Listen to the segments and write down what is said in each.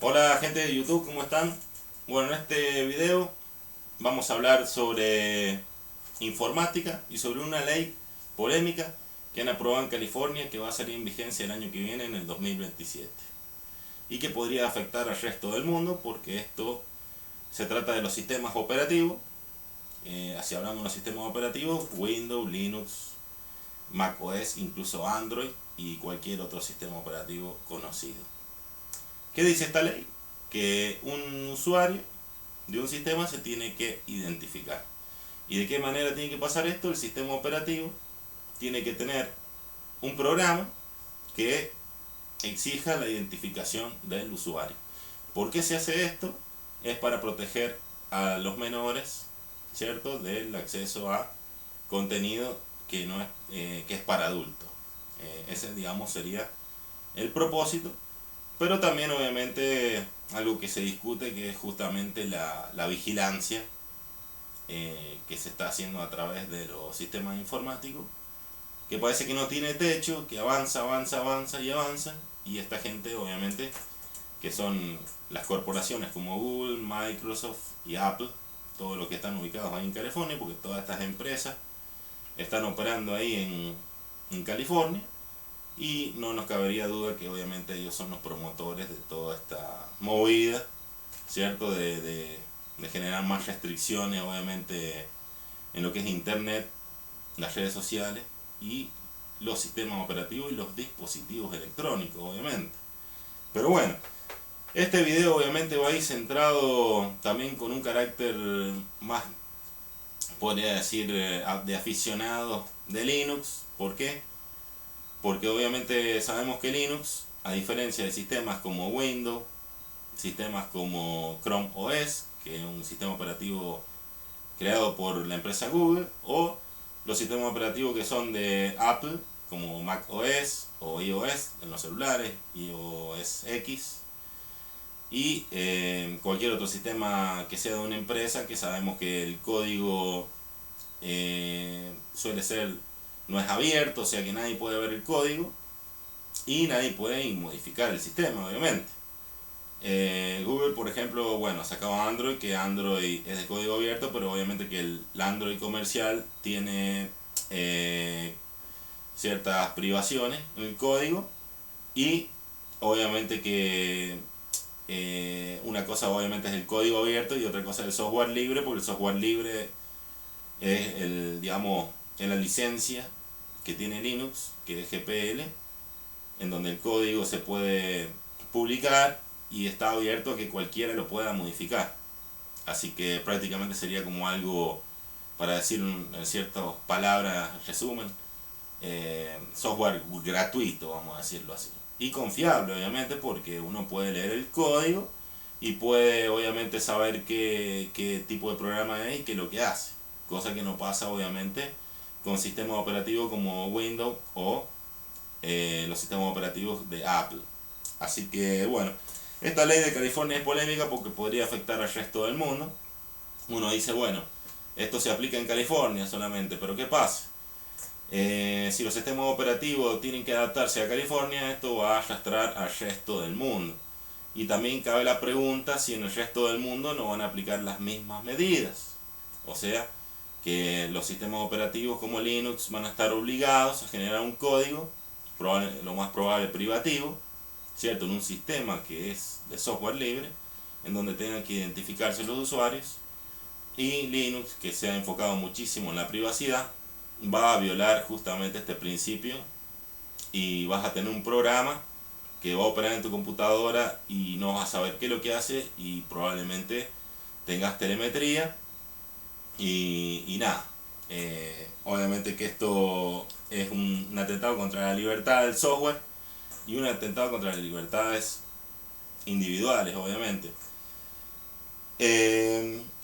Hola gente de YouTube, ¿cómo están? Bueno, en este video vamos a hablar sobre informática y sobre una ley polémica que han aprobado en California que va a salir en vigencia el año que viene, en el 2027, y que podría afectar al resto del mundo porque esto se trata de los sistemas operativos. Así hablamos de los sistemas operativos: Windows, Linux, macOS, incluso Android y cualquier otro sistema operativo conocido. ¿Qué dice esta ley? Que un usuario de un sistema se tiene que identificar. ¿Y de qué manera tiene que pasar esto? El sistema operativo tiene que tener un programa que exija la identificación del usuario. ¿Por qué se hace esto? Es para proteger a los menores, ¿cierto?, del acceso a contenido que no es, que es para adultos. Ese, digamos, sería el propósito. Pero también, obviamente, algo que se discute, que es justamente la vigilancia que se está haciendo a través de los sistemas informáticos, que parece que no tiene techo, que avanza, avanza, avanza y avanza. Y esta gente, obviamente, que son las corporaciones como Google, Microsoft y Apple, todos los que están ubicados ahí en California, porque todas estas empresas están operando ahí en California. Y no nos cabería duda que obviamente ellos son los promotores de toda esta movida, ¿cierto? De generar más restricciones, obviamente, en lo que es internet, las redes sociales y los sistemas operativos y los dispositivos electrónicos, obviamente. Pero bueno, este video obviamente va a ir centrado también con un carácter más, podría decir, de aficionados de Linux. ¿Por qué? Porque obviamente sabemos que Linux, a diferencia de sistemas como Windows, sistemas como Chrome OS, que es un sistema operativo creado por la empresa Google, o los sistemas operativos que son de Apple, como Mac OS o iOS en los celulares, iOS X, y cualquier otro sistema que sea de una empresa, que sabemos que el código suele ser, no es abierto, o sea que nadie puede ver el código y nadie puede modificar el sistema, obviamente. Google, por ejemplo, bueno, sacaba Android, que Android es de código abierto, pero obviamente que el Android comercial tiene ciertas privaciones en el código. Y obviamente que una cosa obviamente es el código abierto y otra cosa es el software libre, porque el software libre es digamos, es la licencia que tiene Linux, que es GPL, en donde el código se puede publicar y está abierto a que cualquiera lo pueda modificar. Así que prácticamente sería como algo, para decir en ciertas palabras, resumen, software gratuito, vamos a decirlo así. Y confiable, obviamente, porque uno puede leer el código y puede, obviamente, saber qué tipo de programa es y qué es lo que hace. Cosa que no pasa, obviamente, con sistemas operativos como Windows o los sistemas operativos de Apple. Así que, bueno, esta ley de California es polémica porque podría afectar al resto del mundo. Uno dice, bueno, esto se aplica en California solamente, pero ¿qué pasa? Si los sistemas operativos tienen que adaptarse a California, esto va a arrastrar al resto del mundo. Y también cabe la pregunta si en el resto del mundo no van a aplicar las mismas medidas. O sea, que los sistemas operativos como Linux van a estar obligados a generar un código, lo más probable privativo, ¿cierto?, en un sistema que es de software libre, en donde tengan que identificarse los usuarios. Y Linux, que se ha enfocado muchísimo en la privacidad, va a violar justamente este principio y vas a tener un programa que va a operar en tu computadora y no vas a saber qué es lo que hace y probablemente tengas telemetría y nada. Obviamente que esto es un atentado contra la libertad del software y un atentado contra las libertades individuales, obviamente.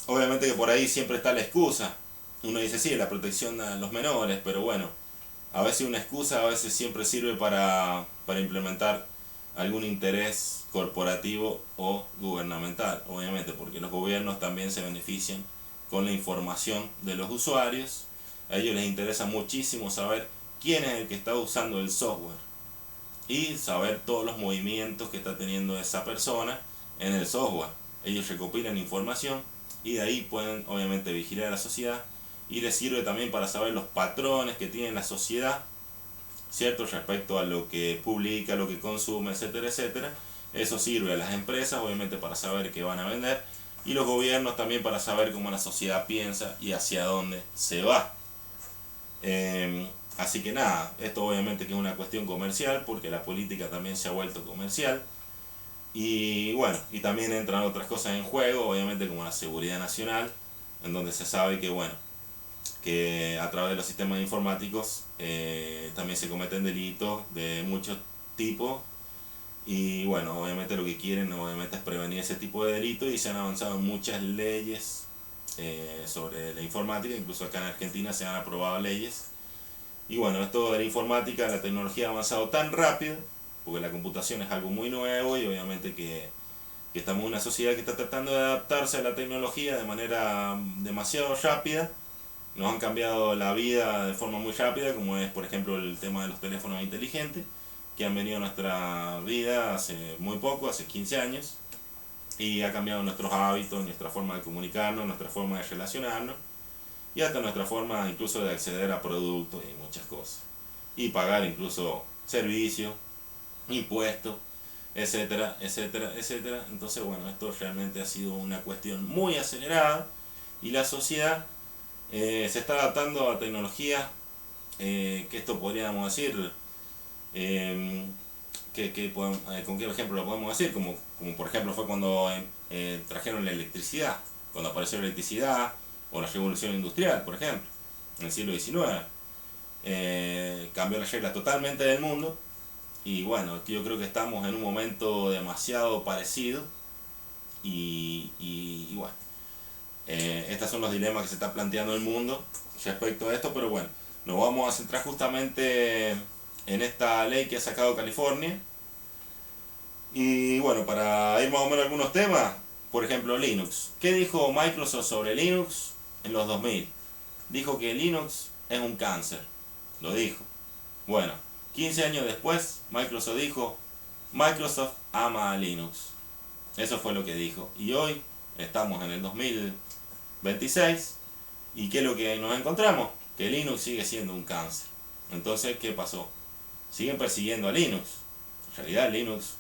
Obviamente que por ahí siempre está la excusa. Uno dice, sí, la protección a los menores, pero bueno, a veces una excusa a veces siempre sirve para implementar algún interés corporativo o gubernamental, obviamente, porque los gobiernos también se benefician con la información de los usuarios. A ellos les interesa muchísimo saber quién es el que está usando el software y saber todos los movimientos que está teniendo esa persona en el software. Ellos recopilan información y de ahí pueden obviamente vigilar a la sociedad, y les sirve también para saber los patrones que tiene la sociedad, ¿cierto? Respecto a lo que publica, lo que consume, etcétera, etcétera. Eso sirve a las empresas obviamente para saber qué van a vender, y los gobiernos también para saber cómo la sociedad piensa y hacia dónde se va. Así que nada, esto obviamente que es una cuestión comercial, porque la política también se ha vuelto comercial. Y bueno, y también entran otras cosas en juego, obviamente como la seguridad nacional, en donde se sabe que bueno, que a través de los sistemas informáticos también se cometen delitos de muchos tipos. Y bueno, obviamente lo que quieren obviamente es prevenir ese tipo de delitos, y se han avanzado muchas leyes sobre la informática. Incluso acá en Argentina se han aprobado leyes. Y bueno, esto de la informática, la tecnología ha avanzado tan rápido, porque la computación es algo muy nuevo, y obviamente que estamos en una sociedad que está tratando de adaptarse a la tecnología de manera demasiado rápida. Nos han cambiado la vida de forma muy rápida, como es por ejemplo el tema de los teléfonos inteligentes, que han venido a nuestra vida hace muy poco, hace 15 años, y ha cambiado nuestros hábitos, nuestra forma de comunicarnos, nuestra forma de relacionarnos, y hasta nuestra forma incluso de acceder a productos y muchas cosas, y pagar incluso servicios, impuestos, etcétera, etcétera, etcétera. Entonces bueno, esto realmente ha sido una cuestión muy acelerada, y la sociedad se está adaptando a tecnología, que esto podríamos decir, ¿con qué ejemplo lo podemos decir? Como por ejemplo fue cuando trajeron la electricidad, cuando apareció la electricidad, o la revolución industrial, por ejemplo, en el siglo XIX. Cambió las reglas totalmente del mundo, y bueno, yo creo que estamos en un momento demasiado parecido, y bueno, estos son los dilemas que se está planteando el mundo respecto a esto, pero bueno, nos vamos a centrar justamente en esta ley que ha sacado California. Y bueno, para ir más o menos a algunos temas, por ejemplo Linux. ¿Qué dijo Microsoft sobre Linux en los 2000? Dijo que Linux es un cáncer, lo dijo. Bueno, 15 años después, Microsoft dijo, Microsoft ama a Linux. Eso fue lo que dijo. Y hoy estamos en el 2026, ¿y qué es lo que nos encontramos? Que Linux sigue siendo un cáncer. Entonces, ¿qué pasó? Siguen persiguiendo a Linux. En realidad Linux,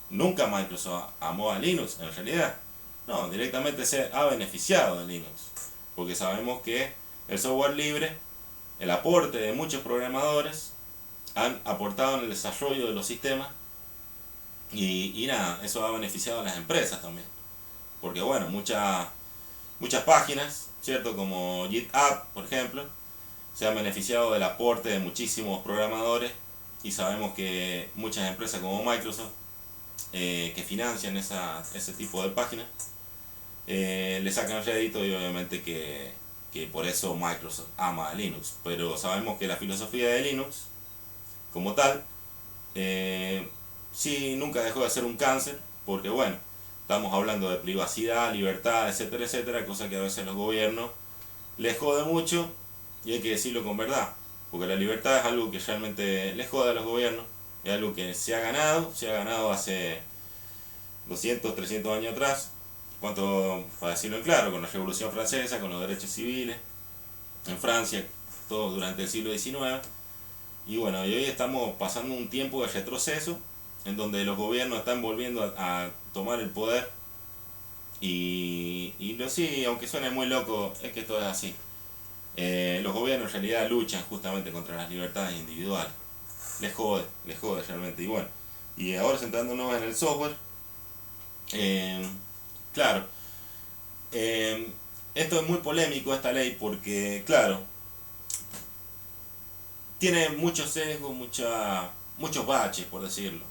nunca Microsoft amó a Linux, en realidad. No, directamente se ha beneficiado de Linux. Porque sabemos que el software libre, el aporte de muchos programadores, han aportado en el desarrollo de los sistemas. Y nada, eso ha beneficiado a las empresas también. Porque bueno, muchas páginas, ¿cierto? Como GitHub, por ejemplo, se han beneficiado del aporte de muchísimos programadores, y sabemos que muchas empresas como Microsoft, que financian ese tipo de páginas, le sacan rédito, y obviamente que por eso Microsoft ama a Linux. Pero sabemos que la filosofía de Linux, como tal, sí, nunca dejó de ser un cáncer, porque bueno, estamos hablando de privacidad, libertad, etcétera, etcétera, cosa que a veces los gobiernos les jode mucho, y hay que decirlo con verdad, porque la libertad es algo que realmente les jode a los gobiernos, es algo que se ha ganado hace 200, 300 años atrás, para decirlo en claro, con la Revolución Francesa, con los derechos civiles, en Francia, todo durante el siglo XIX, y bueno, y hoy estamos pasando un tiempo de retroceso, en donde los gobiernos están volviendo a tomar el poder, y sí, aunque suene muy loco, es que esto es así. Los gobiernos en realidad luchan justamente contra las libertades individuales. Les jode realmente. Y bueno, y ahora centrándonos en el software, claro, esto es muy polémico, esta ley, porque claro, tiene muchos sesgos, muchos baches, por decirlo.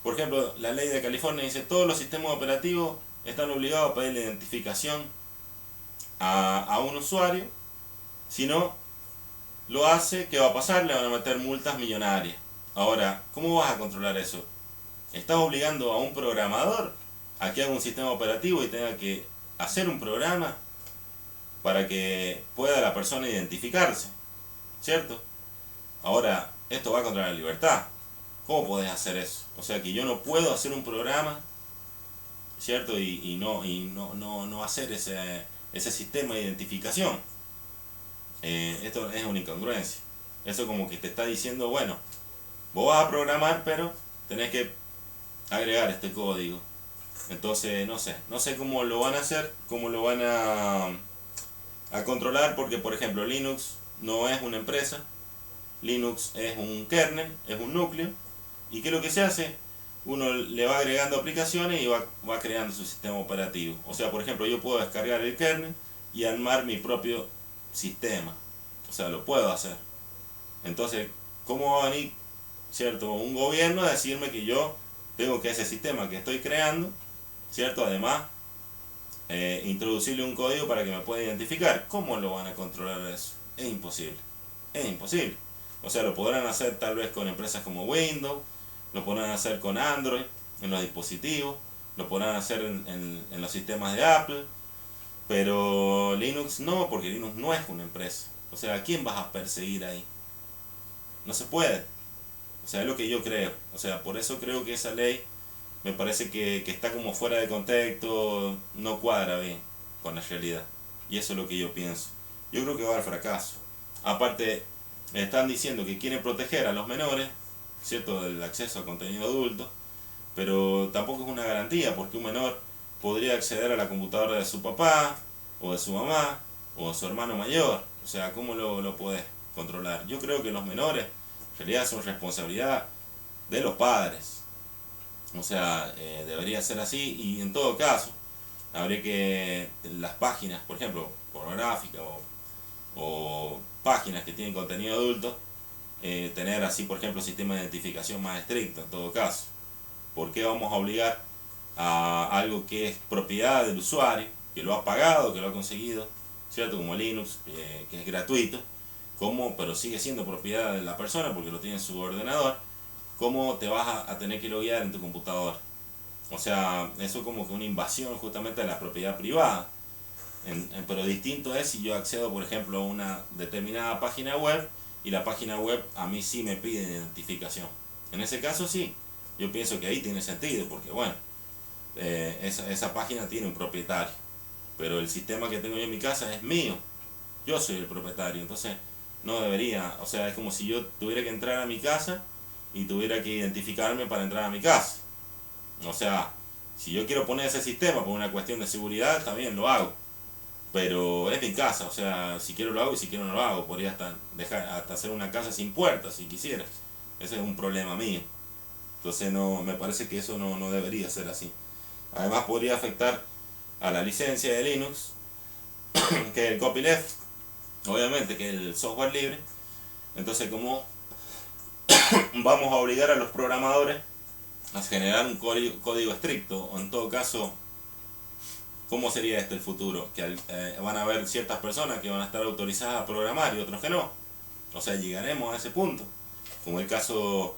Por ejemplo, la ley de California dice todos los sistemas operativos están obligados a pedir la identificación a un usuario. Si no lo hace, ¿qué va a pasar? Le van a meter multas millonarias. Ahora, ¿cómo vas a controlar eso? ¿Estás obligando a un programador a que haga un sistema operativo y tenga que hacer un programa para que pueda la persona identificarse? ¿Cierto? Ahora, esto va contra la libertad. ¿Cómo podés hacer eso? O sea que yo no puedo hacer un programa ¿cierto? No hacer ese sistema de identificación. Esto es una incongruencia. Eso como que te está diciendo, bueno, vos vas a programar, pero tenés que agregar este código. Entonces, no sé cómo lo van a hacer, cómo lo van a controlar, porque por ejemplo Linux no es una empresa, Linux es un kernel, es un núcleo, y ¿qué es lo que se hace? Uno le va agregando aplicaciones y va creando su sistema operativo. O sea, por ejemplo, yo puedo descargar el kernel y armar mi propio sistema. O sea, lo puedo hacer. Entonces, ¿cómo va a venir, cierto, un gobierno a decirme que yo tengo que ese sistema que estoy creando, cierto, además, introducirle un código para que me pueda identificar? ¿Cómo lo van a controlar eso? Es imposible. Es imposible. O sea, lo podrán hacer tal vez con empresas como Windows, lo podrán hacer con Android, en los dispositivos, lo podrán hacer en los sistemas de Apple, pero Linux no, porque Linux no es una empresa. O sea, ¿a quién vas a perseguir ahí? No se puede. O sea, es lo que yo creo. O sea, por eso creo que esa ley me parece que está como fuera de contexto, no cuadra bien con la realidad. Y eso es lo que yo pienso. Yo creo que va al fracaso. Aparte, están diciendo que quieren proteger a los menores, ¿cierto?, del acceso a contenido adulto, pero tampoco es una garantía, porque un menor podría acceder a la computadora de su papá, o de su mamá, o de su hermano mayor. O sea, ¿cómo lo podés controlar? Yo creo que los menores en realidad son responsabilidad de los padres. O sea, debería ser así, y en todo caso, habría que las páginas, por ejemplo, pornográficas o páginas que tienen contenido adulto, tener así, por ejemplo, sistema de identificación más estricto en todo caso. ¿Por qué vamos a obligar a algo que es propiedad del usuario, que lo ha pagado, que lo ha conseguido, ¿cierto? Como Linux, que es gratuito, pero sigue siendo propiedad de la persona porque lo tiene en su ordenador? ¿Cómo te vas a tener que loguear en tu computadora? O sea, eso es como que una invasión justamente de la propiedad privada. Pero distinto es si yo accedo, por ejemplo, a una determinada página web y la página web a mí sí me pide identificación. En ese caso sí, yo pienso que ahí tiene sentido, porque bueno, esa página tiene un propietario, pero el sistema que tengo yo en mi casa es mío, yo soy el propietario, entonces no debería, o sea, es como si yo tuviera que entrar a mi casa y tuviera que identificarme para entrar a mi casa. O sea, si yo quiero poner ese sistema por una cuestión de seguridad, también lo hago, pero es mi casa. O sea, si quiero lo hago y si quiero no lo hago. Podría hasta hacer una casa sin puertas si quisiera. Ese es un problema mío. Entonces no, me parece que eso no debería ser así. Además podría afectar a la licencia de Linux, que es el copyleft, obviamente, que es el software libre. Entonces, ¿cómo vamos a obligar a los programadores a generar un código estricto? O en todo caso, ¿cómo sería el futuro? Que van a haber ciertas personas que van a estar autorizadas a programar y otros que no. O sea, llegaremos a ese punto. Como el caso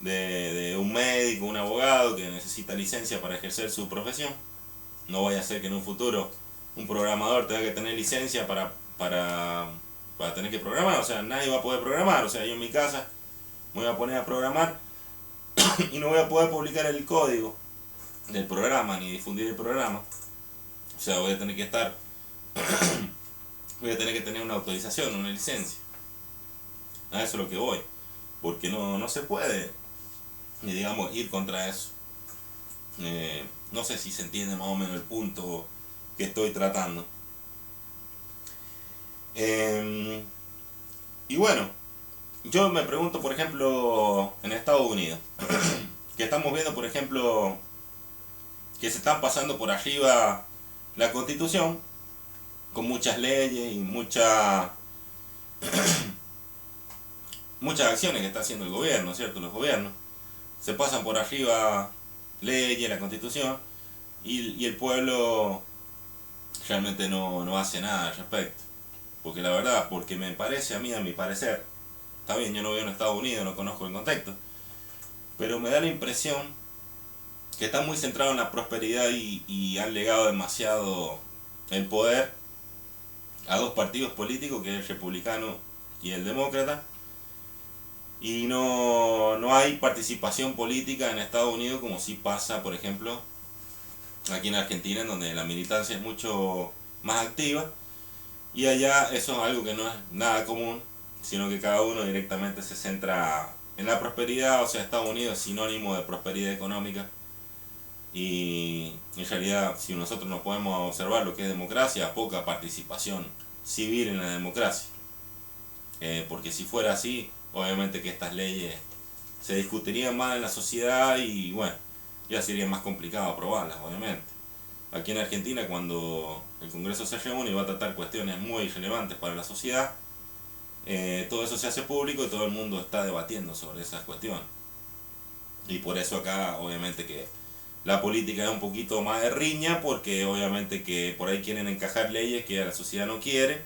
de un médico, un abogado que necesita licencia para ejercer su profesión. No vaya a ser que en un futuro un programador tenga que tener licencia para tener que programar. O sea, nadie va a poder programar. O sea, yo en mi casa me voy a poner a programar y no voy a poder publicar el código del programa ni difundir el programa. O sea, voy a tener que tener una autorización, una licencia. A eso es lo que voy. Porque no se puede, digamos, ir contra eso. No sé si se entiende más o menos el punto que estoy tratando. Y bueno, yo me pregunto, por ejemplo, en Estados Unidos, que estamos viendo, por ejemplo, que se están pasando por arriba la Constitución con muchas leyes y muchas acciones que está haciendo el gobierno, ¿cierto? Los gobiernos se pasan por arriba leyes, la Constitución, y el pueblo realmente no hace nada al respecto. Porque la verdad, porque me parece a mi parecer, está bien, yo no vivo en Estados Unidos, no conozco el contexto, pero me da la impresión que están muy centrados en la prosperidad y han legado demasiado el poder a dos partidos políticos, que es el republicano y el demócrata, y no hay participación política en Estados Unidos como si pasa, por ejemplo, aquí en Argentina, en donde la militancia es mucho más activa, y allá eso es algo que no es nada común, sino que cada uno directamente se centra en la prosperidad. O sea, Estados Unidos es sinónimo de prosperidad económica, y en realidad, si nosotros nos podemos observar lo que es democracia, poca participación civil en la democracia. Porque si fuera así, obviamente que estas leyes se discutirían más en la sociedad y bueno, ya sería más complicado aprobarlas, obviamente. Aquí en Argentina, cuando el Congreso se reúne y va a tratar cuestiones muy relevantes para la sociedad, todo eso se hace público y todo el mundo está debatiendo sobre esas cuestiones. Y por eso acá, obviamente que la política es un poquito más de riña, porque obviamente que por ahí quieren encajar leyes que la sociedad no quiere,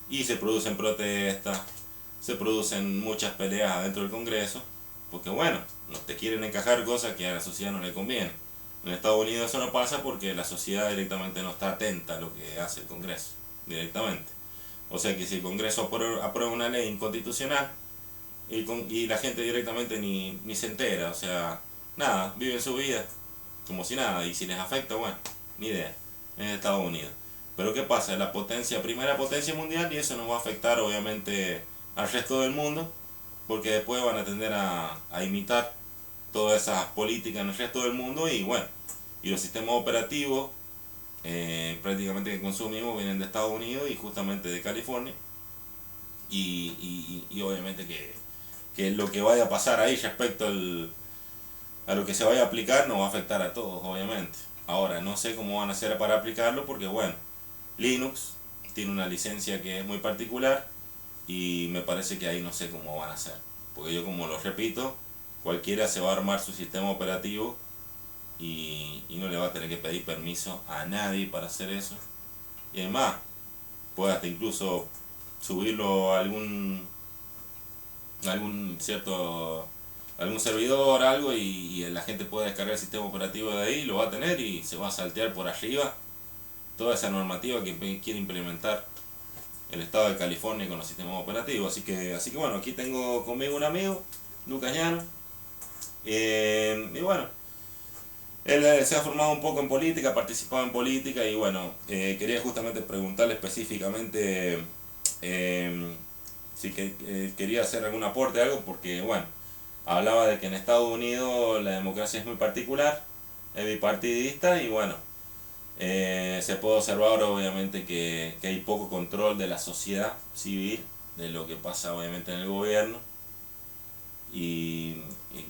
y se producen protestas, se producen muchas peleas adentro del Congreso, porque bueno, no te quieren encajar cosas que a la sociedad no le convienen. En Estados Unidos eso no pasa porque la sociedad directamente no está atenta a lo que hace el Congreso, directamente. O sea que si el Congreso aprueba una ley inconstitucional y la gente directamente ni se entera, o sea, nada, viven su vida como si nada, y si les afecta, bueno, ni idea, en Estados Unidos. Pero ¿qué pasa? La potencia, primera potencia mundial, y eso nos va a afectar obviamente al resto del mundo, porque después van a tender a imitar todas esas políticas en el resto del mundo, y bueno, y los sistemas operativos prácticamente que consumimos vienen de Estados Unidos y justamente de California, y obviamente que lo que vaya a pasar ahí respecto a lo que se vaya a aplicar nos va a afectar a todos, obviamente. Ahora, no sé cómo van a hacer para aplicarlo, porque bueno, Linux tiene una licencia que es muy particular, y me parece que ahí no sé cómo van a hacer. Porque yo, como lo repito, cualquiera se va a armar su sistema operativo y no le va a tener que pedir permiso a nadie para hacer eso. Y además, puede hasta incluso subirlo a algún servidor, algo, y la gente puede descargar el sistema operativo de ahí, lo va a tener y se va a saltear por arriba toda esa normativa que quiere implementar el estado de California con los sistemas operativos. Así que bueno, aquí tengo conmigo un amigo, Lucas Llano, y bueno, él se ha formado un poco en política, ha participado en política, y bueno, quería justamente preguntarle específicamente si quería hacer algún aporte, algo, porque bueno, hablaba de que en Estados Unidos la democracia es muy particular, es bipartidista, y bueno, se puede observar obviamente que hay poco control de la sociedad civil, de lo que pasa obviamente en el gobierno, y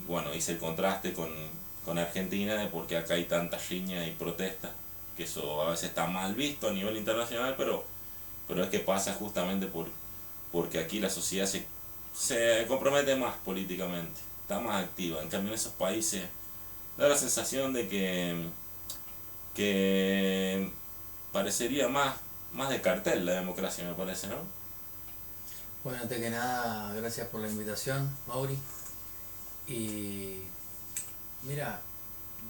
bueno, hice el contraste con Argentina, de por qué acá hay tanta riña y protesta, que eso a veces está mal visto a nivel internacional, pero es que pasa justamente porque aquí la sociedad se compromete más políticamente, está más activa. En cambio, en esos países da la sensación de que parecería más de cartel la democracia, me parece, ¿no? Bueno, antes que nada, gracias por la invitación, Mauri. Y mira,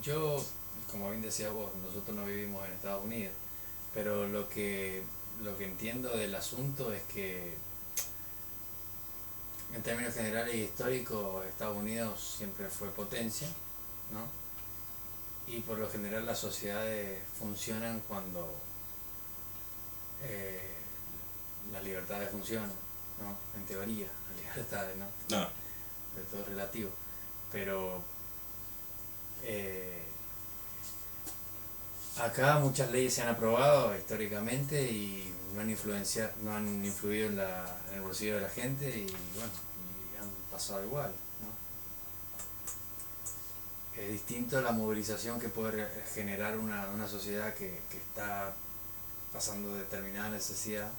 yo, como bien decías vos, nosotros no vivimos en Estados Unidos, pero lo que entiendo del asunto es que en términos generales y históricos, Estados Unidos siempre fue potencia, ¿no? Y por lo general las sociedades funcionan cuando eh, las libertades funcionan, ¿no? En teoría, las libertades, ¿no? No. De todo es relativo. Pero acá muchas leyes se han aprobado históricamente y no han influido en el bolsillo de la gente, y bueno, y han pasado igual, ¿no? Es distinto la movilización que puede generar una sociedad que está pasando determinada necesidad,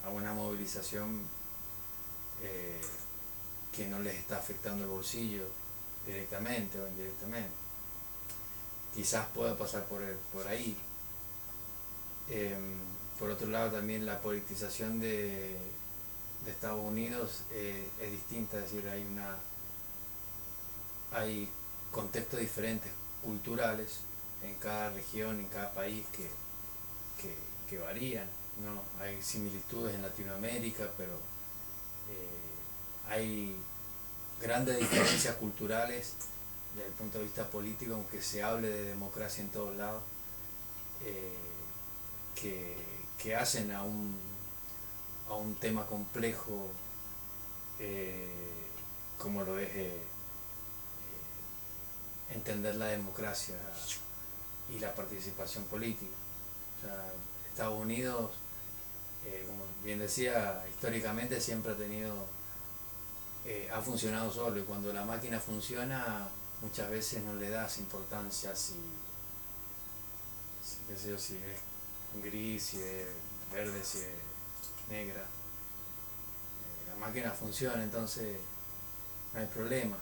a una movilización que no les está afectando el bolsillo directamente o indirectamente. Quizás pueda pasar por ahí. Por otro lado, también la politización de Estados Unidos es distinta, es decir, hay contextos diferentes, culturales, en cada región, en cada país que varían, ¿no? Hay similitudes en Latinoamérica, pero hay grandes diferencias culturales desde el punto de vista político, aunque se hable de democracia en todos lados, eh, que hacen a un tema complejo eh, como lo es entender la democracia y la participación política. O sea, Estados Unidos, como bien decía, históricamente siempre ha tenido, ha funcionado solo, y cuando la máquina funciona muchas veces no le das importancia qué sé yo, si es gris, si es verde, si es negra. La máquina funciona, entonces no hay problema.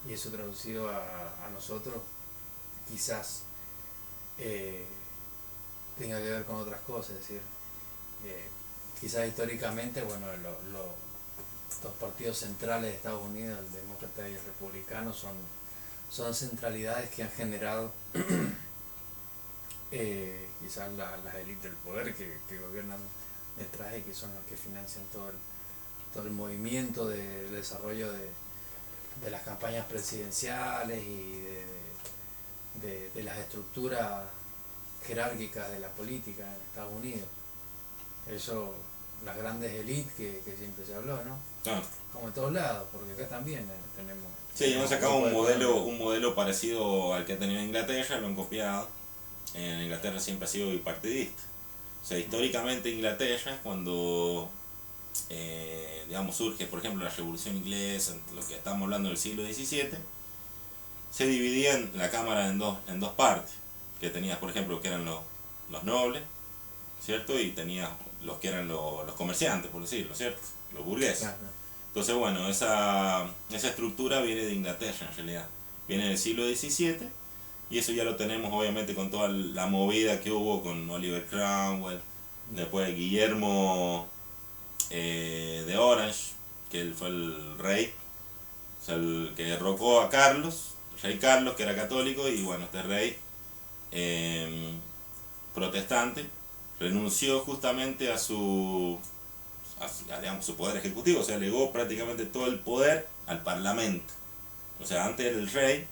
Y eso traducido a nosotros quizás tenga que ver con otras cosas, es decir, quizás históricamente, bueno, los partidos centrales de Estados Unidos, el demócrata y el republicano, son centralidades que han generado quizás las élites del poder que gobiernan detrás y que son los que financian todo el movimiento del desarrollo de las campañas presidenciales y de las estructuras jerárquicas de la política en Estados Unidos. Eso, las grandes élites que siempre se habló, ¿no? Ah. Como en todos lados, porque acá también tenemos... Sí, hemos sacado un modelo parecido al que ha tenido Inglaterra, lo han copiado. En Inglaterra siempre ha sido bipartidista. O sea, históricamente Inglaterra, cuando digamos surge, por ejemplo, la Revolución Inglesa, lo que estamos hablando del siglo XVII, se dividía la Cámara en dos partes, que tenías, por ejemplo, que eran los nobles, ¿cierto? Y tenías los que eran los comerciantes, por decirlo, ¿cierto? Los burgueses. Claro. Entonces, bueno, esa estructura viene de Inglaterra en realidad, viene del siglo XVII, y eso ya lo tenemos obviamente con toda la movida que hubo con Oliver Cromwell, después Guillermo de Orange, que él fue el rey, o sea, el que derrocó a Carlos, el rey Carlos, que era católico, y bueno, este rey protestante renunció justamente a digamos, su poder ejecutivo, o sea, legó prácticamente todo el poder al parlamento. O sea, antes el rey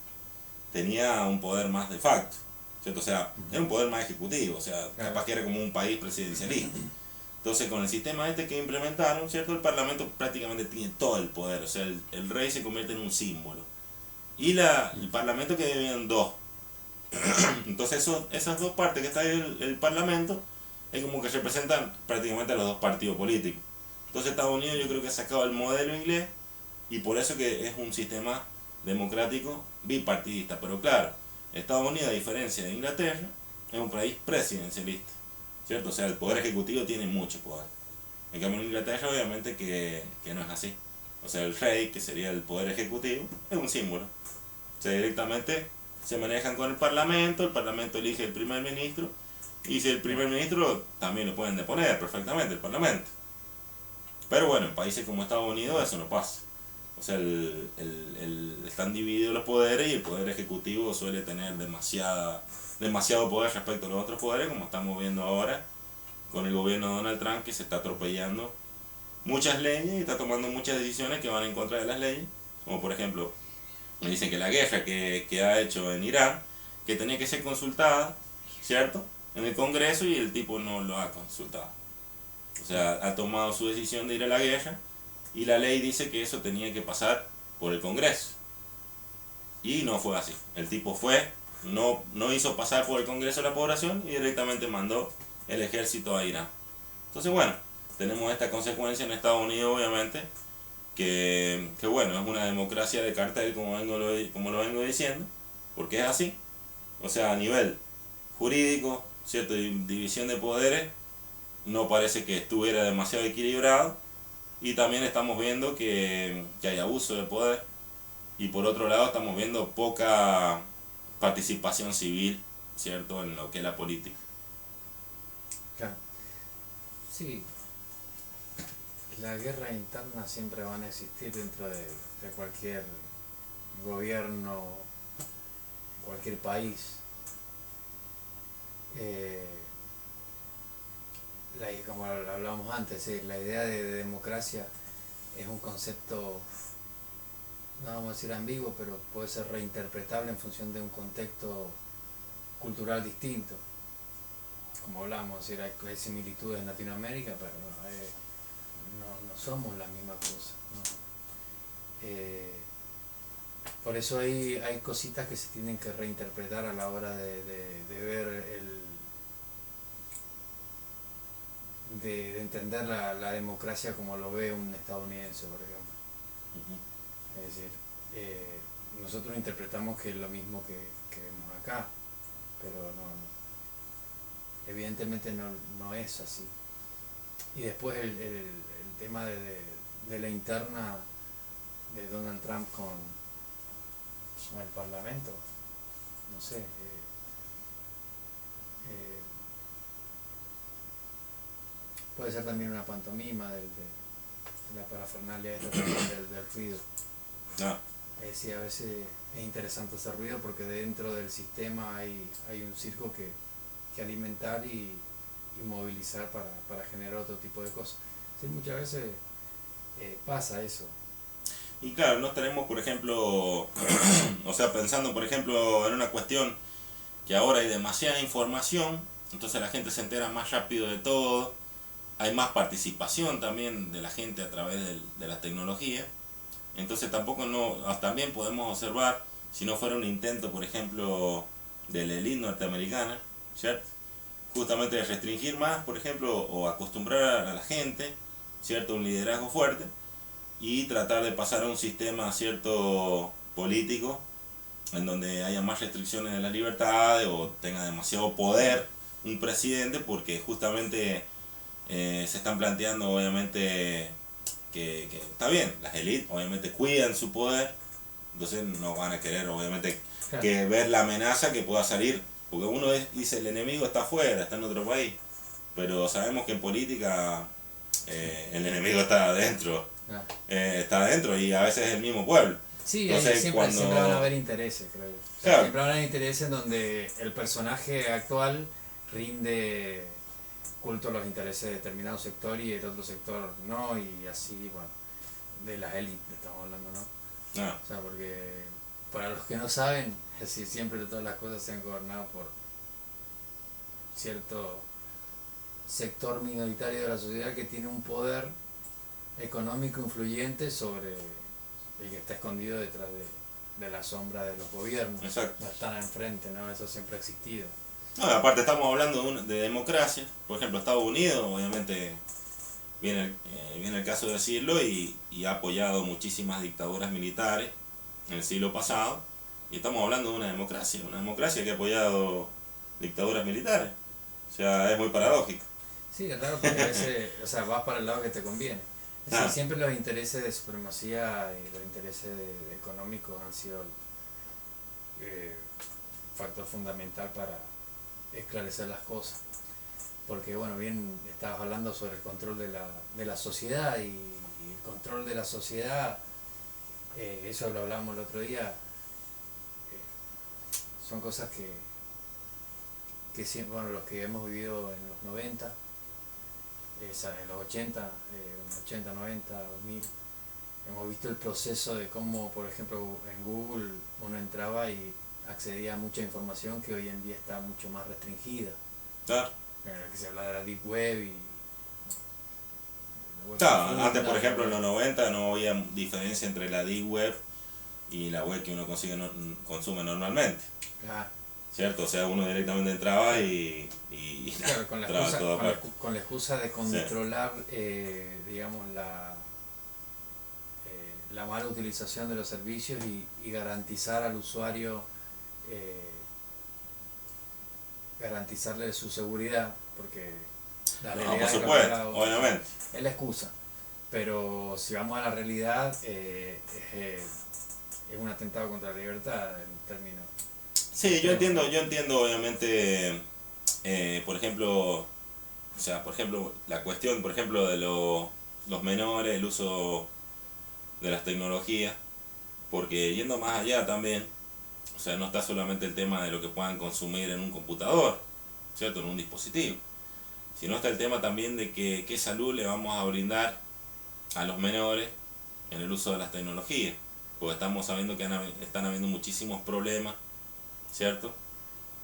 tenía un poder más de facto, ¿cierto? O sea, era un poder más ejecutivo, o sea, capaz que era como un país presidencialista. Entonces, con el sistema este que implementaron, ¿cierto? El parlamento prácticamente tiene todo el poder, o sea, el rey se convierte en un símbolo. Y el parlamento que dividido dos. Entonces, esas dos partes que está ahí el parlamento, es como que representan prácticamente a los dos partidos políticos. Entonces, Estados Unidos yo creo que ha sacado el modelo inglés, y por eso que es un sistema democrático bipartidista. Pero claro, Estados Unidos, a diferencia de Inglaterra, es un país presidencialista, ¿cierto? O sea, el poder ejecutivo tiene mucho poder. En cambio, en Inglaterra obviamente que no es así. O sea, el rey, que sería el poder ejecutivo, es un símbolo. O sea, directamente se manejan con el parlamento elige el primer ministro, y si el primer ministro también lo pueden deponer perfectamente, el parlamento. Pero bueno, en países como Estados Unidos eso no pasa. O sea, están divididos los poderes, y el poder ejecutivo suele tener demasiado poder respecto a los otros poderes, como estamos viendo ahora con el gobierno de Donald Trump, que se está atropellando muchas leyes y está tomando muchas decisiones que van en contra de las leyes. Como por ejemplo, me dicen que la guerra que ha hecho en Irán, que tenía que ser consultada, ¿cierto?, en el Congreso, y el tipo no lo ha consultado. O sea, ha tomado su decisión de ir a la guerra, y la ley dice que eso tenía que pasar por el Congreso. Y no fue así. El tipo no hizo pasar por el Congreso a la población, y directamente mandó el ejército a Irán. Entonces, bueno, tenemos esta consecuencia en Estados Unidos, obviamente, que bueno, es una democracia de cartel, como lo vengo diciendo, porque es así. O sea, a nivel jurídico, ¿cierto?, división de poderes, no parece que estuviera demasiado equilibrado, y también estamos viendo que hay abuso de poder, y por otro lado estamos viendo poca participación civil, ¿cierto?, en lo que es la política. Claro. Sí, las guerras internas siempre van a existir dentro de cualquier gobierno, cualquier país. Como hablábamos antes, la idea de democracia es un concepto no vamos a decir ambiguo, pero puede ser reinterpretable en función de un contexto cultural distinto. Como hablamos, es decir, hay similitudes en Latinoamérica, pero no somos la misma cosa, ¿no? Por eso hay cositas que se tienen que reinterpretar a la hora de ver de entender la democracia como lo ve un estadounidense, por ejemplo. Uh-huh. Es decir, nosotros interpretamos que es lo mismo que vemos acá, pero evidentemente no es así. Y después el tema de la interna de Donald Trump con el Parlamento, no sé, puede ser también una pantomima de la parafernalia esta del ruido. No. Sí, a veces es interesante hacer ruido porque dentro del sistema hay un circo que alimentar y movilizar para generar otro tipo de cosas. Sí, muchas veces pasa eso. Y claro, no tenemos, por ejemplo, o sea, pensando, por ejemplo, en una cuestión que ahora hay demasiada información, entonces la gente se entera más rápido de todo, hay más participación también de la gente a través de la tecnología, entonces también podemos observar, si no fuera un intento, por ejemplo, de la élite norteamericana, ¿cierto? Justamente de restringir más, por ejemplo, o acostumbrar a la gente, ¿cierto? Un liderazgo fuerte, y tratar de pasar a un sistema, cierto, político, en donde haya más restricciones de las libertades o tenga demasiado poder un presidente, porque justamente se están planteando, obviamente, que está bien, las élites obviamente cuidan su poder, entonces no van a querer, obviamente, que ver la amenaza que pueda salir, porque uno dice el enemigo está afuera, está en otro país, pero sabemos que en política el enemigo está adentro. Está adentro y a veces es el mismo pueblo. Sí, entonces, siempre van a haber intereses, creo yo. O sea, claro. Siempre van a haber intereses en donde el personaje actual rinde culto a los intereses de determinado sector y el otro sector no, y así, bueno, de las élites estamos hablando, ¿no? No. O sea, porque para los que no saben, es decir, siempre todas las cosas se han gobernado por cierto sector minoritario de la sociedad que tiene un poder económico influyente sobre el que está escondido detrás de la sombra de los gobiernos. Exacto. No están enfrente, ¿no? Eso siempre ha existido. No, aparte estamos hablando de democracia, por ejemplo Estados Unidos, obviamente viene el caso de decirlo, y ha apoyado muchísimas dictaduras militares en el siglo pasado, y estamos hablando de una democracia que ha apoyado dictaduras militares, o sea, es muy paradójico. Sí, es raro porque a veces, o sea, vas para el lado que te conviene. Es decir, siempre los intereses de supremacía y los intereses económicos han sido el factor fundamental para esclarecer las cosas. Porque, bueno, bien estabas hablando sobre el control de la sociedad y el control de la sociedad, eso lo hablamos el otro día, son cosas que siempre, bueno, los que hemos vivido en los 90, en los 80, 90, 2000, hemos visto el proceso de cómo, por ejemplo, en Google uno entraba y accedía a mucha información que hoy en día está mucho más restringida. Claro. Que se habla de la Deep Web y... Claro, antes, por ejemplo, en los 90 no había diferencia entre la Deep Web y la web que uno consume normalmente. Claro. ¿Cierto? O sea, uno directamente entraba y claro, con la excusa de controlar, sí, digamos, la mala utilización de los servicios y garantizar al usuario, garantizarle su seguridad, porque la realidad, por supuesto, obviamente, es la excusa. Pero si vamos a la realidad, es un atentado contra la libertad en términos. Sí, yo entiendo obviamente, por ejemplo, o sea, por ejemplo, la cuestión, por ejemplo, de los menores, el uso de las tecnologías, porque yendo más allá también, o sea, no está solamente el tema de lo que puedan consumir en un computador, ¿cierto? En un dispositivo, sino está el tema también de qué salud le vamos a brindar a los menores en el uso de las tecnologías. porque estamos sabiendo que están habiendo muchísimos problemas, ¿cierto?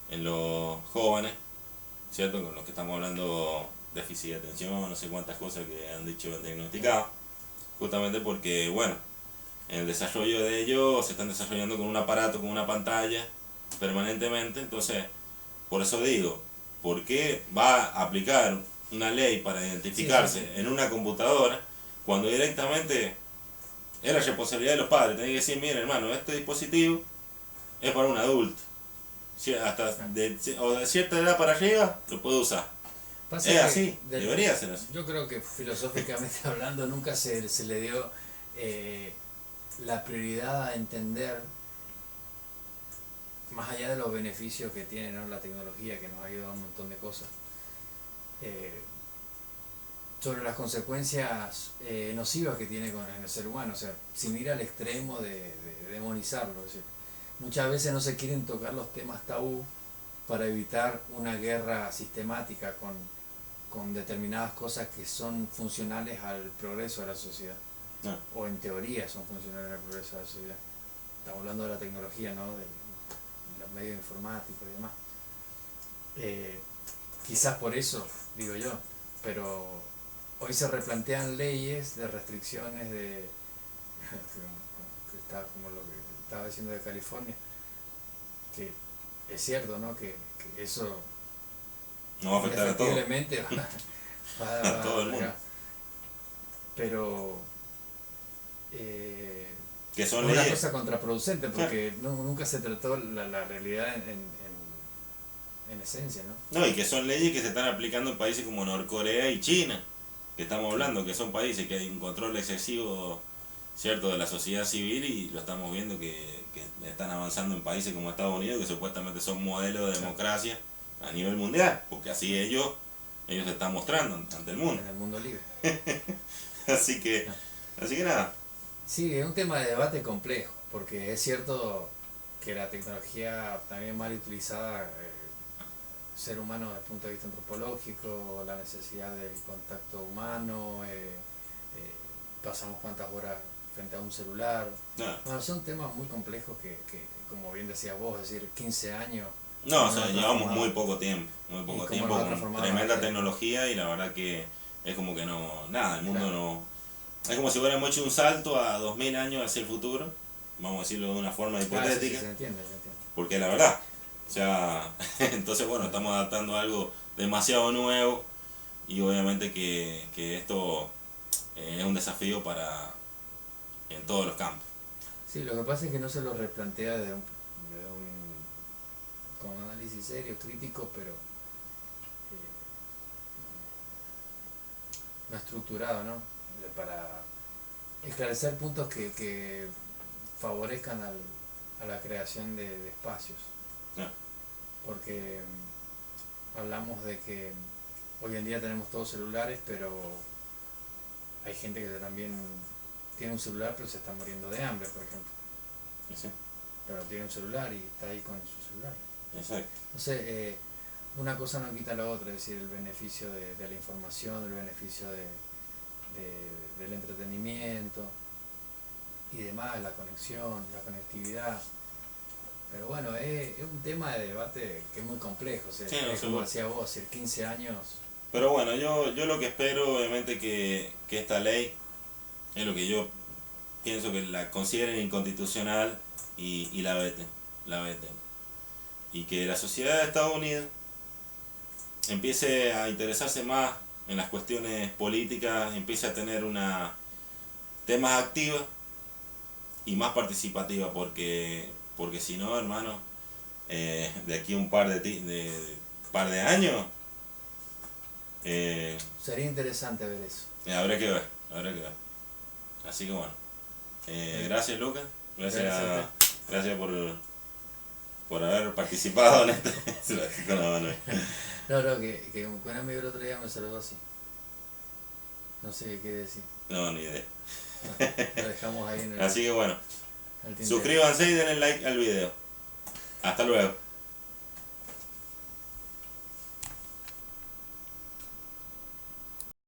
En los jóvenes, ¿cierto? Con los que estamos hablando, déficit de atención, no sé cuántas cosas que han dicho, han diagnosticado, justamente porque, bueno, en el desarrollo de ellos se están desarrollando con un aparato, con una pantalla, permanentemente. Entonces, por eso digo, ¿por qué va a aplicar una ley para identificarse en una computadora cuando directamente es la responsabilidad de los padres? Tienen que decir, mira hermano, este dispositivo es para un adulto, hasta de cierta edad para arriba lo puede usar. Pasa es así, debería ser así. Yo creo que filosóficamente hablando nunca se le dio la prioridad a entender, más allá de los beneficios que tiene, ¿no?, la tecnología, que nos ha ayudado a un montón de cosas, sobre las consecuencias nocivas que tiene con el ser humano, o sea, sin ir al extremo de demonizarlo. Es decir, muchas veces no se quieren tocar los temas tabú para evitar una guerra sistemática con determinadas cosas que son funcionales al progreso de la sociedad, o en teoría son funcionales al progreso de la sociedad. Estamos hablando de la tecnología, ¿no?, de los medios informáticos y demás. Quizás por eso, digo yo, pero hoy se replantean leyes de restricciones de que está como lo que estaba diciendo de California, que es cierto, ¿no?, que eso no va a afectar a todos. Va a todo el mundo. Pero que son es una leyes. cosa contraproducente, porque nunca se trató la realidad en esencia, ¿no? No, y que son leyes que se están aplicando en países como Norcorea y China, que estamos hablando, que son países que hay un control excesivo, ¿cierto?, de la sociedad civil, y lo estamos viendo que están avanzando en países como Estados Unidos, que supuestamente son modelos de democracia a nivel mundial, porque así ellos se están mostrando ante el mundo. En el mundo libre. así que nada. Sí, es un tema de debate complejo, porque es cierto que la tecnología también mal utilizada, ser humano desde el punto de vista antropológico, la necesidad del contacto humano, pasamos cuántas horas frente a un celular. Bueno, son temas muy complejos que, como bien decías vos, es decir, 15 años. No, o sea, llevamos muy poco tiempo con tremenda tecnología, y la verdad que es como que el mundo no... Es como si hubiéramos hecho un salto a 2000 años hacia el futuro, vamos a decirlo de una forma hipotética. Sí, se entiende. Porque la verdad, o sea, entonces bueno, estamos adaptando a algo demasiado nuevo, y obviamente que esto es un desafío en todos los campos. Sí, lo que pasa es que no se lo replantea con un análisis serio, crítico, pero no estructurado, ¿no?, para esclarecer puntos que favorezcan a la creación de espacios. Porque hablamos de que hoy en día tenemos todos celulares, pero hay gente que también tiene un celular pero se está muriendo de hambre, por ejemplo. Sí. Pero tiene un celular y está ahí con su celular. Exacto. Entonces, una cosa no quita la otra, es decir, el beneficio de la información, el beneficio del entretenimiento y demás, la conexión, la conectividad. Pero bueno, es un tema de debate que es muy complejo, o sea, como decía vos, 15 años. Pero bueno, yo lo que espero, obviamente, que esta ley es lo que yo pienso, que la consideren inconstitucional y la veten. Y que la sociedad de Estados Unidos empiece a interesarse más en las cuestiones políticas, empiece a tener una temas activa y más participativa, porque si no, hermano, de aquí a un par de años sería interesante ver eso. Habrá que ver. Así que bueno, gracias Lucas, gracias por haber participado en esto. Con la mano. No, que un amigo el otro día me saludó así. No sé qué quiere decir. No, ni idea. Lo dejamos ahí en el... Así que bueno, suscríbanse y denle like al video. Hasta luego.